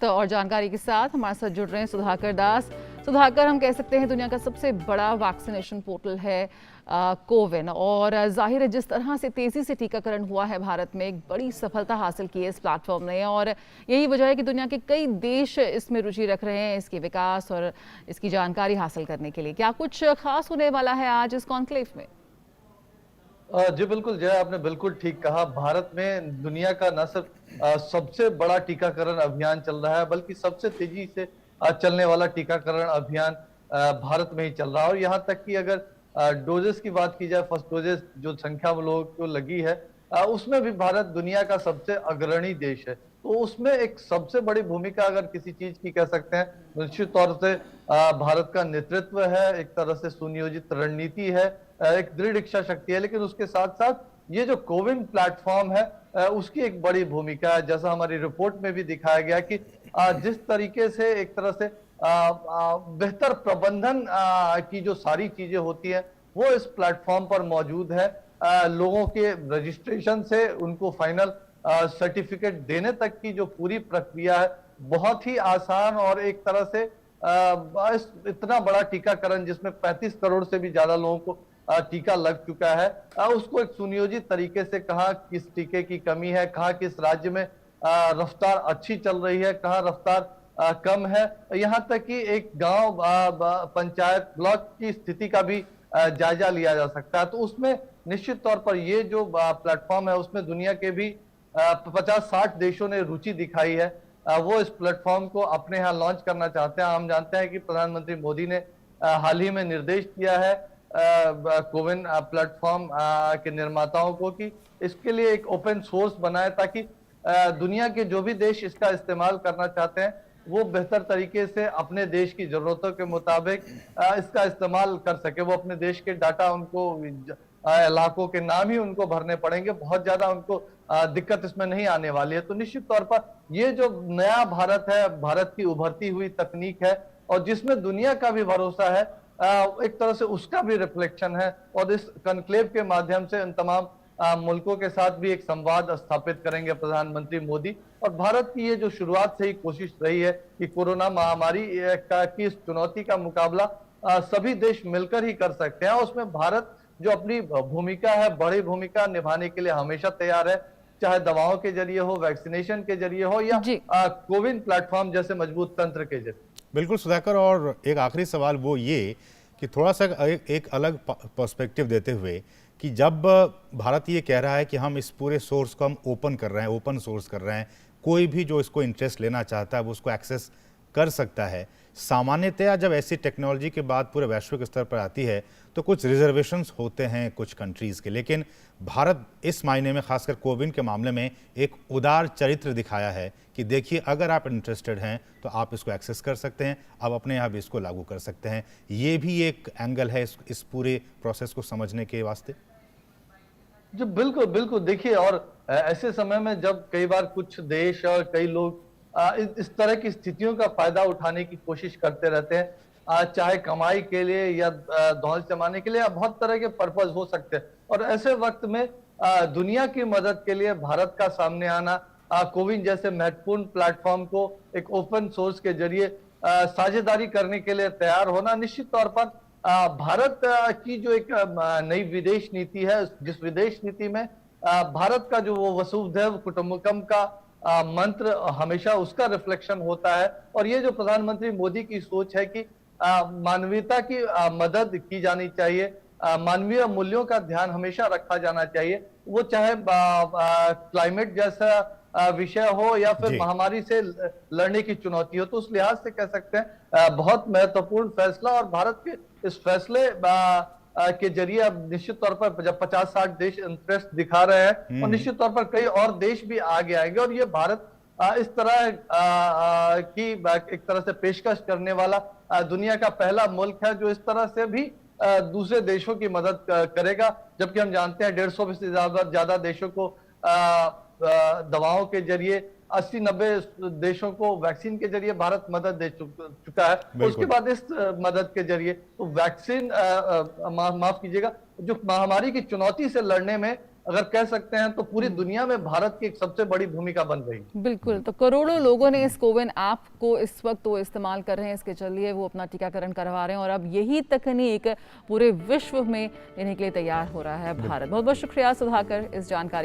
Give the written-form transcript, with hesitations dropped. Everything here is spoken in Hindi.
और जानकारी के साथ हमारे साथ जुड़ रहे हैं सुधाकर दास। सुधाकर, हम कह सकते हैं दुनिया का सबसे बड़ा वैक्सीनेशन पोर्टल है कोविन, और जाहिर है जिस तरह से तेजी से टीकाकरण हुआ है भारत में, एक बड़ी सफलता हासिल की है इस प्लेटफॉर्म ने, और यही वजह है कि दुनिया के कई देश इसमें रुचि रख रहे हैं इसके विकास और इसकी जानकारी हासिल करने के लिए। क्या कुछ खास होने वाला है आज इस कॉन्क्लेव में? जी बिल्कुल जय, आपने बिल्कुल ठीक कहा। भारत में दुनिया का न सिर्फ सबसे बड़ा टीकाकरण अभियान चल रहा है, बल्कि सबसे तेजी से चलने वाला टीकाकरण अभियान भारत में ही चल रहा है। और यहाँ तक कि अगर डोजेस की बात की जाए, फर्स्ट डोजेस जो संख्या लोगों को लगी है, उसमें भी भारत दुनिया का सबसे अग्रणी देश है। तो उसमें एक सबसे बड़ी भूमिका अगर किसी चीज की कह सकते हैं, निश्चित तौर से भारत का नेतृत्व है, एक तरह से सुनियोजित रणनीति है, एक दृढ़ इच्छा शक्ति है। लेकिन उसके साथ साथ ये जो कोविन प्लेटफॉर्म है, उसकी एक बड़ी भूमिका है। जैसा हमारी रिपोर्ट में भी दिखाया गया कि जिस तरीके से एक तरह से बेहतर प्रबंधन की जो सारी चीजें होती है वो इस प्लेटफॉर्म पर मौजूद है। लोगों के रजिस्ट्रेशन से उनको फाइनल सर्टिफिकेट देने तक की जो पूरी प्रक्रिया है बहुत ही आसान, और एक तरह से इतना बड़ा टीकाकरण जिसमें 35 करोड़ से भी ज्यादा लोगों को टीका लग चुका है, उसको एक सुनियोजित तरीके से कहाँ किस टीके की कमी है, कहाँ किस राज्य में रफ्तार अच्छी चल रही है, कहाँ रफ्तार कम है, यहाँ तक कि एक गांव पंचायत ब्लॉक की स्थिति का भी जायजा लिया जा सकता है। तो उसमें निश्चित तौर पर ये जो प्लेटफॉर्म है उसमें दुनिया के भी 50-60 देशों ने रुचि दिखाई है। वो इस प्लेटफॉर्म को अपने यहाँ लॉन्च करना चाहते हैं। हम जानते हैं कि प्रधानमंत्री मोदी ने हाल ही में निर्देश दिया है कोविन प्लेटफॉर्म के निर्माताओं को कि इसके लिए एक ओपन सोर्स बनाए, ताकि दुनिया के जो भी देश इसका इस्तेमाल करना चाहते हैं वो बेहतर तरीके से अपने देश की जरूरतों के मुताबिक इसका इस्तेमाल कर सके। वो अपने देश के डाटा, उनको इलाकों के नाम ही उनको भरने पड़ेंगे, बहुत ज्यादा उनको दिक्कत इसमें नहीं आने वाली है। तो निश्चित तौर पर ये जो नया भारत है, भारत की उभरती हुई तकनीक है और जिसमें दुनिया का भी भरोसा है, एक तरह से उसका भी रिफ्लेक्शन है। और इस कॉन्क्लेव के माध्यम से इन तमाम मुल्कों के साथ भी एक संवाद स्थापित करेंगे प्रधानमंत्री मोदी। और भारत की ये जो शुरुआत से ही कोशिश रही है कि कोरोना महामारी की इस चुनौती का मुकाबला सभी देश मिलकर ही कर सकते हैं, उसमें भारत जो अपनी भूमिका है, बड़ी भूमिका निभाने के लिए हमेशा तैयार है, चाहे दवाओं के जरिए हो, वैक्सीनेशन के जरिए हो, या कोविन प्लेटफॉर्म जैसे मजबूत तंत्र के जरिए। बिल्कुल सुधाकर, और एक आखिरी सवाल वो ये कि थोड़ा सा एक अलग पर्सपेक्टिव देते हुए कि जब भारत ये कह रहा है कि हम इस पूरे सोर्स को हम ओपन कर रहे हैं, ओपन सोर्स कर रहे हैं, कोई भी जो इसको इंटरेस्ट लेना चाहता है वो उसको एक्सेस कर सकता है। सामान्यतया जब ऐसी टेक्नोलॉजी के बाद पूरे वैश्विक स्तर पर आती है तो कुछ रिजर्वेशंस होते हैं कुछ कंट्रीज़ के, लेकिन भारत इस मायने में खासकर कोविन के मामले में एक उदार चरित्र दिखाया है कि देखिए अगर आप इंटरेस्टेड हैं तो आप इसको एक्सेस कर सकते हैं, आप अपने यहाँ भी इसको लागू कर सकते हैं। ये भी एक एंगल है इस पूरे प्रोसेस को समझने के वास्ते। जी बिल्कुल बिल्कुल, देखिए, और ऐसे समय में जब कई बार कुछ देश और कई लोग इस तरह की स्थितियों का फायदा उठाने की कोशिश करते रहते हैं, चाहे कमाई के लिए या दौलत जमाने के लिए, या बहुत तरह के पर्पज हो सकते हैं। और ऐसे वक्त में दुनिया की मदद के लिए भारत का सामने आना, कोविन जैसे महत्वपूर्ण प्लेटफॉर्म को एक ओपन सोर्स के जरिए साझेदारी करने के लिए तैयार होना, निश्चित तौर पर भारत की जो एक नई विदेश नीति है, जिस विदेश नीति में भारत का जो वो वसुधैव कुटुंबकम का मंत्र हमेशा उसका रिफ्लेक्शन होता है। और ये जो प्रधानमंत्री मोदी की सोच है कि मानवीयता की मदद की जानी चाहिए, मानवीय मूल्यों का ध्यान हमेशा रखा जाना चाहिए, वो चाहे क्लाइमेट जैसा विषय हो या फिर महामारी से लड़ने की चुनौती हो। तो उस लिहाज से कह सकते हैं बहुत महत्वपूर्ण फैसला, और भारत के इस फैसले के जरिए अब निश्चित तौर पर जब 50-60 देश इंटरेस्ट दिखा रहे हैं, और निश्चित तौर पर कई और देश भी आगे आएंगे, और ये भारत इस तरह की एक तरह से पेशकश करने वाला दुनिया का पहला मुल्क है जो इस तरह से भी दूसरे देशों की मदद करेगा। जबकि हम जानते हैं 150 से ज्यादा देशों को दवाओं के जरिए, 80-90 देशों को वैक्सीन के जरिए भारत मदद दे चुका है। उसके बाद इस मदद के जरिए तो वैक्सीन माफ कीजिएगा, जो महामारी की चुनौती से लड़ने में अगर कह सकते हैं तो पूरी दुनिया में भारत की एक सबसे बड़ी भूमिका बन रही है। बिल्कुल, तो करोड़ों लोगों ने इस कोविन ऐप को इस वक्त वो इस्तेमाल कर रहे हैं, इसके चलिए वो अपना टीकाकरण करवा रहे हैं और अब यही तकनीक पूरे विश्व में लेने के लिए तैयार हो रहा है भारत। बहुत बहुत शुक्रिया सुधाकर इस जानकारी